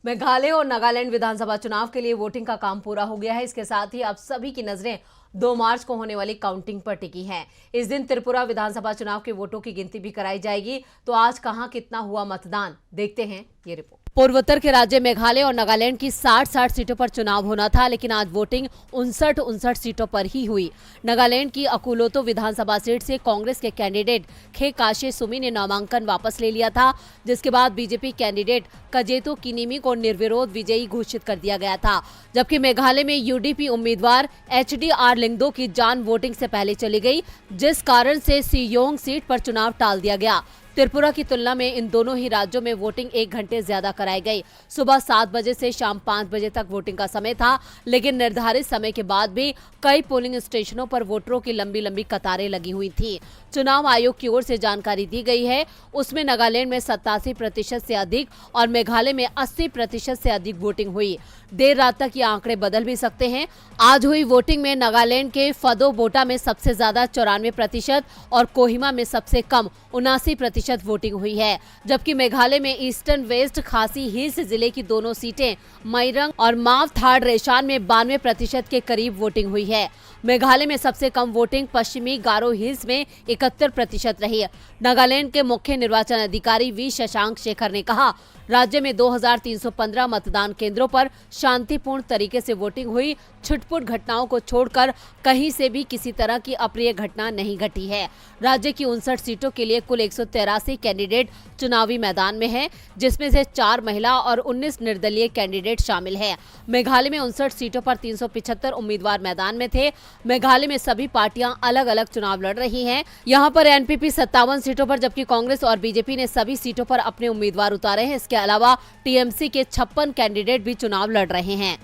मेघालय और नागालैंड विधानसभा चुनाव के लिए वोटिंग का काम पूरा हो गया है। इसके साथ ही अब सभी की नजरें 2 मार्च को होने वाली काउंटिंग पर टिकी हैं। इस दिन त्रिपुरा विधानसभा चुनाव के वोटों की गिनती भी कराई जाएगी। तो आज कहां कितना हुआ मतदान, देखते हैं ये रिपोर्ट। पूर्वोत्तर के राज्य मेघालय और नागालैंड की 60 सीटों पर चुनाव होना था, लेकिन आज वोटिंग 59 सीटों पर ही हुई। नागालैंड की अकुलोतो विधानसभा सीट से कांग्रेस के कैंडिडेट खे काशे सुमी ने नामांकन वापस ले लिया था, जिसके बाद बीजेपी कैंडिडेट कजेतो किनिमी को निर्विरोध विजयी घोषित कर दिया गया था। जबकि मेघालय में यूडीपी उम्मीदवार HDR लिंगदो की जान वोटिंग से पहले चली गई, जिस कारण से सियोंग सीट पर चुनाव टाल दिया गया। त्रिपुरा की तुलना में इन दोनों ही राज्यों में वोटिंग 1 घंटे ज्यादा कराई गई। सुबह 7 बजे से शाम 5 बजे तक वोटिंग का समय था, लेकिन निर्धारित समय के बाद भी कई पोलिंग स्टेशनों पर वोटरों की लंबी लंबी कतारें लगी हुई थी। चुनाव आयोग की ओर से जानकारी दी गई है, उसमें नागालैंड में 87% से अधिक और मेघालय में 80% से अधिक वोटिंग हुई। देर रात तक ये आंकड़े बदल भी सकते हैं। आज हुई वोटिंग में नागालैंड के फदोबोटा में सबसे ज्यादा 94% और कोहिमा में सबसे कम 79% वोटिंग हुई है। जबकि मेघालय में ईस्टर्न वेस्ट खासी हिल्स जिले की दोनों सीटें मैरंग और माव थाड़ रेशान में 92% के करीब वोटिंग हुई है। मेघालय में सबसे कम वोटिंग पश्चिमी गारो हिल्स में 71% रही। नागालैंड के मुख्य निर्वाचन अधिकारी वी शशांक शेखर ने कहा, राज्य में 2315 मतदान केंद्रों पर शांतिपूर्ण तरीके से वोटिंग हुई। छुटपुट घटनाओं को छोड़कर कहीं से भी किसी तरह की अप्रिय घटना नहीं घटी है। राज्य की 59 सीटों के लिए कुल 183 कैंडिडेट चुनावी मैदान में हैं, जिसमें से 4 महिला और 19 निर्दलीय कैंडिडेट शामिल हैं। मेघालय में 59 सीटों पर 375 उम्मीदवार मैदान में थे। मेघालय में सभी पार्टियां अलग अलग चुनाव लड़ रही हैं। यहाँ पर एनपीपी 57 सीटों पर, जबकि कांग्रेस और बीजेपी ने सभी सीटों पर अपने उम्मीदवार उतारे हैं। इसके अलावा टीएमसी के 56 कैंडिडेट भी चुनाव लड़ रहे हैं।